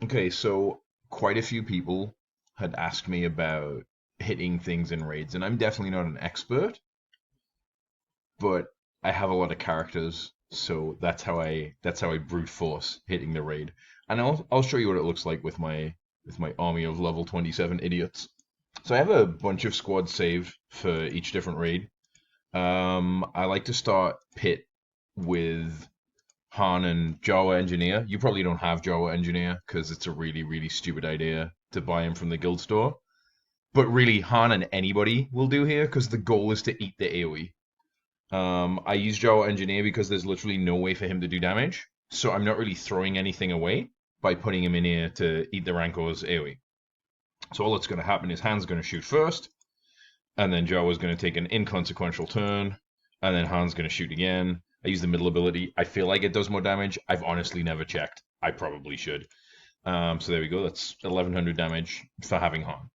Okay, so quite a few people had asked me about hitting things in raids, and I'm definitely not an expert, but I have a lot of characters, so that's how I brute force hitting the raid. And I'll show you what it looks like with my army of level 27 idiots. So I have a bunch of squads saved for each different raid. I like to start pit with Han and Jawa Engineer. You probably don't have Jawa Engineer because it's a really, really stupid idea to buy him from the guild store. But really, Han and anybody will do here because the goal is to eat the AoE. I use Jawa Engineer because there's literally no way for him to do damage. So I'm not really throwing anything away by putting him in here to eat the Rancor's AoE. So all that's going to happen is Han's going to shoot first, and then Jawa's going to take an inconsequential turn, and then Han's going to shoot again. I use the middle ability. I feel like it does more damage. I've honestly never checked. I probably should. So there we go. That's 1100 damage for having Han.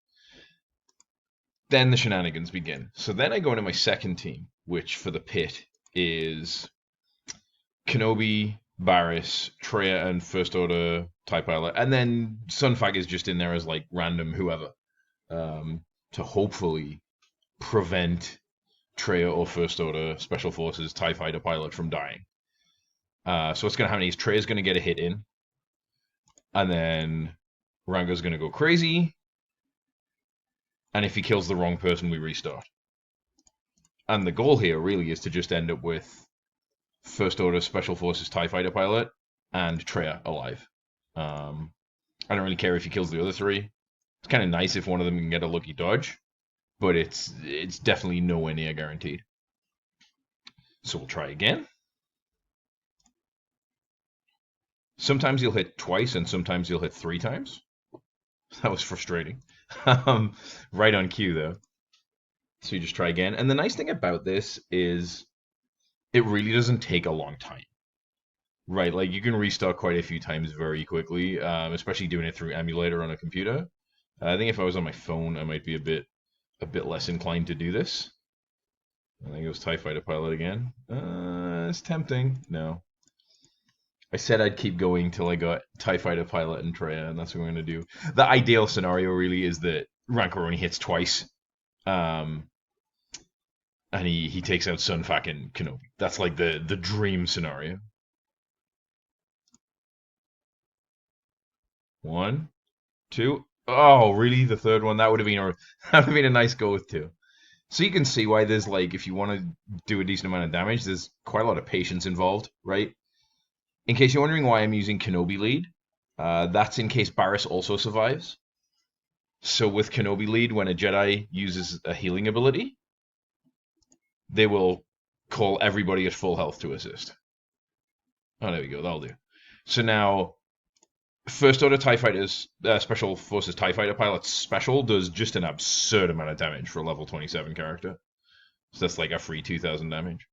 Then the shenanigans begin. So then I go into my second team, which for the pit is Kenobi, Barris, Traya, and First Order TIE Pilot. And then Sunfag is just in there as like random whoever to hopefully prevent Traya or First Order Special Forces TIE Fighter Pilot from dying. So what's going to happen is Traya's going to get a hit in, and then Rango's going to go crazy, and if he kills the wrong person, we restart. And the goal here really is to just end up with First Order Special Forces TIE Fighter Pilot and Traya alive. I don't really care if he kills the other three. It's kind of nice if one of them can get a lucky dodge, but it's definitely nowhere near guaranteed. So we'll try again. Sometimes you'll hit twice, and sometimes you'll hit three times. That was frustrating. Right on cue, though. So you just try again. And the nice thing about this is it really doesn't take a long time. Right, like you can restart quite a few times very quickly, especially doing it through emulator on a computer. I think if I was on my phone, I might be a bit less inclined to do this. I think it was TIE Fighter Pilot again. It's tempting. No. I said I'd keep going till I got TIE Fighter Pilot and Traya, and that's what I'm going to do. The ideal scenario really is that Rancor only hits twice, um, and he takes out Sunfak and Kenobi. That's like the dream scenario. One, two. Oh, really? The third one? That would have been that would have been a nice go with two. So you can see why there's like, if you want to do a decent amount of damage, there's quite a lot of patience involved, right? In case you're wondering why I'm using Kenobi lead, that's in case Barris also survives. So with Kenobi lead, when a Jedi uses a healing ability, they will call everybody at full health to assist. Oh, there we go. That'll do. So now, First Order TIE Fighters, Special Forces TIE Fighter Pilots Special does just an absurd amount of damage for a level 27 character. So that's like a free 2000 damage.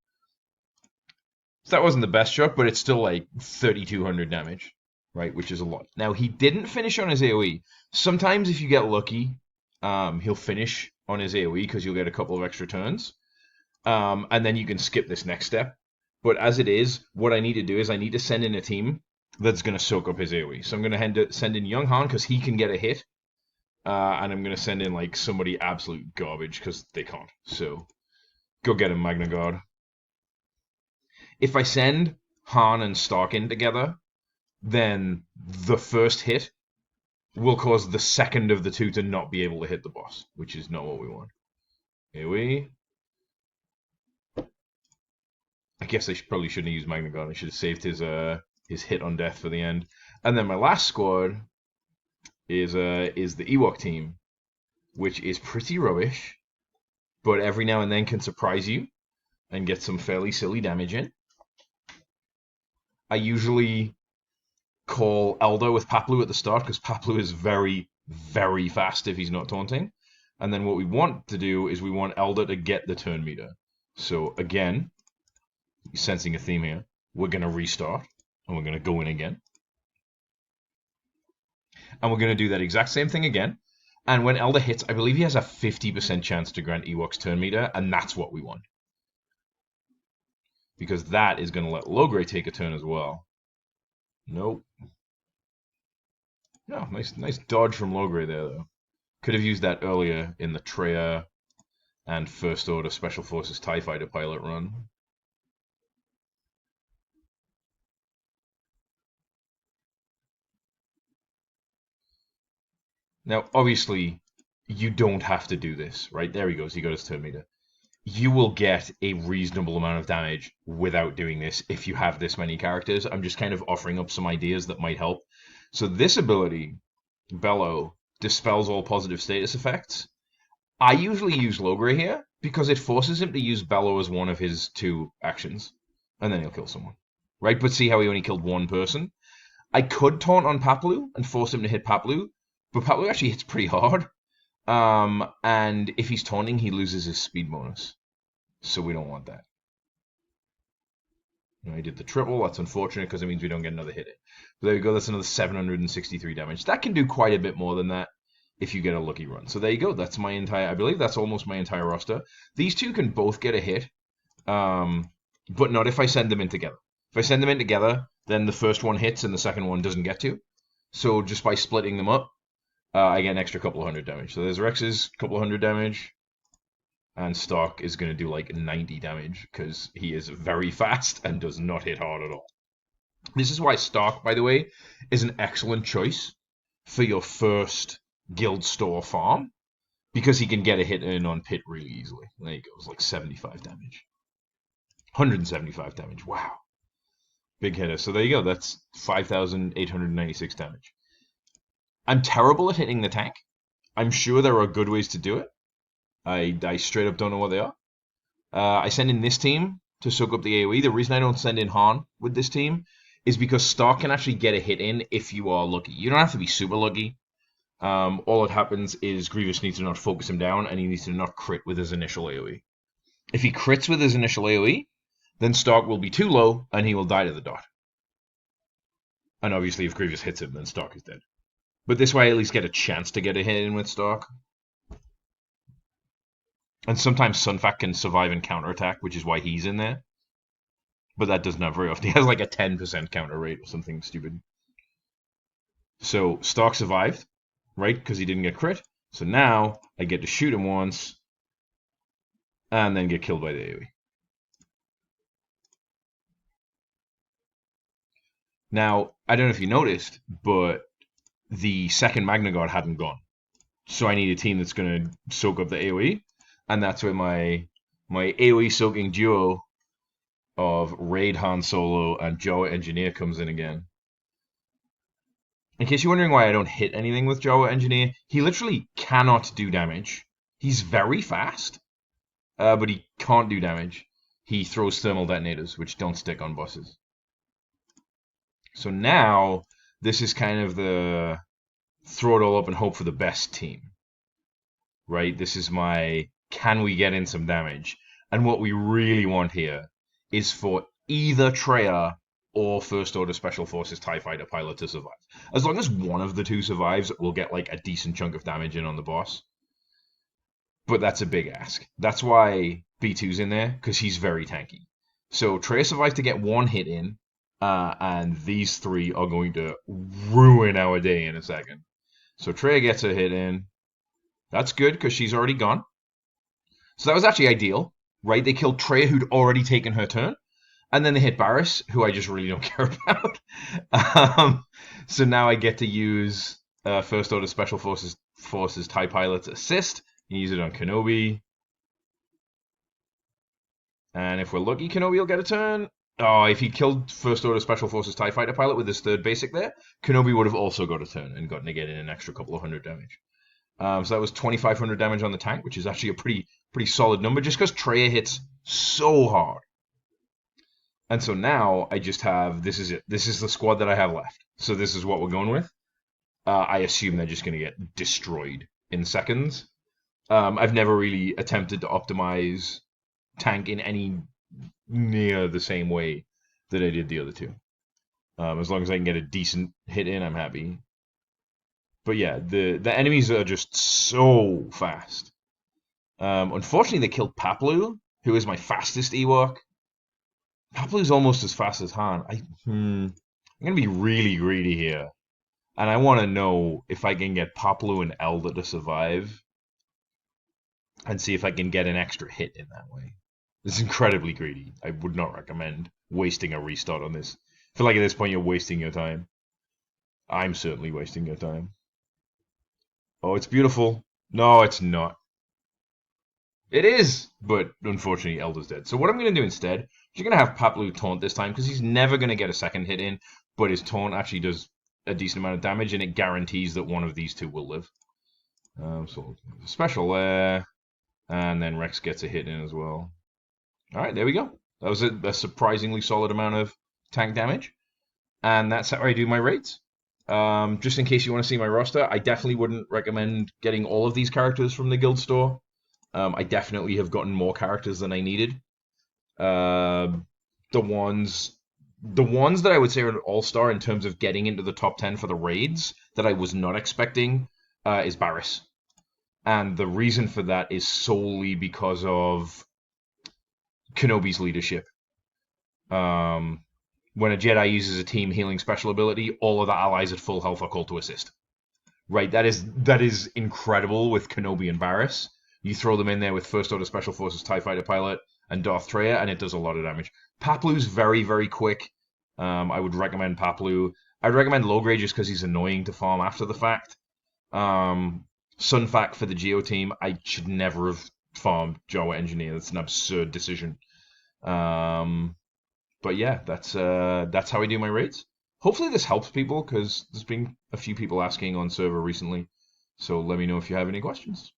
So that wasn't the best shot, but it's still like 3200 damage, right? Which is a lot. Now, he didn't finish on his AoE. Sometimes, if you get lucky, he'll finish on his AoE because you'll get a couple of extra turns. And then you can skip this next step. But as it is, what I need to do is I need to send in a team that's going to soak up his AoE. So I'm going to send in Young Han because he can get a hit. And I'm going to send in like somebody absolute garbage because they can't. So go get him, Magna Guard. If I send Han and Stark in together, then the first hit will cause the second of the two to not be able to hit the boss, which is not what we want. AoE. I guess I probably shouldn't have used Magna Guard. I should have saved his hit on death for the end. And then my last squad is the Ewok team, which is pretty rubbish, but every now and then can surprise you and get some fairly silly damage in. I usually call Elder with Paplu at the start because Paplu is very, very fast if he's not taunting. And then what we want to do is we want Elder to get the turn meter. So again, sensing a theme here, we're going to restart and we're going to go in again. And we're going to do that exact same thing again. And when Elder hits, I believe he has a 50% chance to grant Ewok's turn meter, and that's what we want. Because that is going to let Logray take a turn as well. Nope. Oh, nice dodge from Logray there, though. Could have used that earlier in the Treya and First Order Special Forces TIE Fighter pilot run. Now, obviously, you don't have to do this, right? There he goes. He got his turn meter. You will get a reasonable amount of damage without doing this if you have this many characters. I'm just kind of offering up some ideas that might help. So this ability, Bellow, dispels all positive status effects. I usually use Logray here because it forces him to use Bellow as one of his 2 actions, and then he'll kill someone. Right? But see how he only killed 1 person? I could taunt on Papalu and force him to hit Papalu, but Papalu actually hits pretty hard. And if he's taunting, he loses his speed bonus. So we don't want that. I did the triple. That's unfortunate because it means we don't get another hit in. But there you go. That's another 763 damage. That can do quite a bit more than that if you get a lucky run. So there you go. That's my entire... I believe that's almost my entire roster. These 2 can both get a hit, but not if I send them in together. If I send them in together, then the first one hits and the second one doesn't get to. So just by splitting them up, I get an extra couple of hundred damage. So there's Rex's couple of hundred damage. And Stark is going to do like 90 damage because he is very fast and does not hit hard at all. This is why Stark, by the way, is an excellent choice for your first guild store farm because he can get a hit in on Pit really easily. There he goes, like 75 damage. 175 damage. Wow. Big hitter. So there you go. That's 5,896 damage. I'm terrible at hitting the tank. I'm sure there are good ways to do it. I straight up don't know what they are. I send in this team to soak up the AoE. The reason I don't send in Han with this team is because Stark can actually get a hit in if you are lucky. You don't have to be super lucky. All that happens is Grievous needs to not focus him down, and he needs to not crit with his initial AoE. If he crits with his initial AoE, then Stark will be too low, and he will die to the dot. And obviously, if Grievous hits him, then Stark is dead. But this way, I at least get a chance to get a hit in with Stark. And sometimes Sunfac can survive and counterattack, which is why he's in there. But that doesn't have very often. He has like a 10% counter rate or something stupid. So Stark survived, right? Because he didn't get crit. So now I get to shoot him once and then get killed by the AoE. Now, I don't know if you noticed, but the second Magna Guard hadn't gone. So I need a team that's going to soak up the AoE. And that's where my AoE soaking duo of Raid Han Solo and Jawa Engineer comes in again. In case you're wondering why I don't hit anything with Jawa Engineer, he literally cannot do damage. He's very fast, but he can't do damage. He throws thermal detonators, which don't stick on bosses. So now, this is kind of the throw it all up and hope for the best team. Right? This is my... Can we get in some damage? And what we really want here is for either Treya or First Order Special Forces TIE Fighter pilot to survive. As long as one of the 2 survives, we'll get like a decent chunk of damage in on the boss. But that's a big ask. That's why B2's in there, because he's very tanky. So Treya survives to get 1 hit in, and these 3 are going to ruin our day in a second. So Treya gets a hit in. That's good, because she's already gone. So that was actually ideal, right? They killed Treya, who'd already taken her turn. And then they hit Barriss, who I just really don't care about. So now I get to use First Order Special Forces TIE Pilot's Assist. You use it on Kenobi. And if we're lucky, Kenobi will get a turn. Oh, if he killed First Order Special Forces TIE Fighter Pilot with his 3rd basic there, Kenobi would have also got a turn and gotten to get in an extra couple of hundred damage. So that was 2,500 damage on the tank, which is actually a pretty solid number, just because Treya hits so hard. And so now I just have, this is it. This is the squad that I have left. So this is what we're going with. I assume they're just going to get destroyed in seconds. I've never really attempted to optimize tank in any near the same way that I did the other 2. As long as I can get a decent hit in, I'm happy. But yeah, the enemies are just so fast. Unfortunately, they killed Papalu, who is my fastest Ewok. Papalu's almost as fast as Han. I'm going to be really greedy here. And I want to know if I can get Poplu and Elder to survive and see if I can get an extra hit in that way. This is incredibly greedy. I would not recommend wasting a restart on this. I feel like at this point you're wasting your time. I'm certainly wasting your time. Oh, it's beautiful. No, it's not. It is, but unfortunately, Elder's dead. So what I'm going to do instead is you're going to have Paplu taunt this time because he's never going to get a second hit in, but his taunt actually does a decent amount of damage and it guarantees that one of these two will live. So special there, and then Rex gets a hit in as well. All right, there we go. That was a surprisingly solid amount of tank damage, and that's how I do my raids. Just in case you want to see my roster, I definitely wouldn't recommend getting all of these characters from the guild store. I definitely have gotten more characters than I needed. Uh, the ones, the ones that I would say are an all-star in terms of getting into the top 10 for the raids that I was not expecting is Barris. And the reason for that is solely because of Kenobi's leadership. When a Jedi uses a team healing special ability, all of the allies at full health are called to assist. Right, that is incredible with Kenobi and Barris. You throw them in there with First Order Special Forces TIE Fighter Pilot and Darth Treya, and it does a lot of damage. Paplu's very, very quick. I would recommend Paplu. I'd recommend Logray just because he's annoying to farm after the fact. Sunfac for the Geo team. I should never have farmed Jawa Engineer. That's an absurd decision. But yeah, that's how I do my raids. Hopefully this helps people because there's been a few people asking on server recently. So let me know if you have any questions.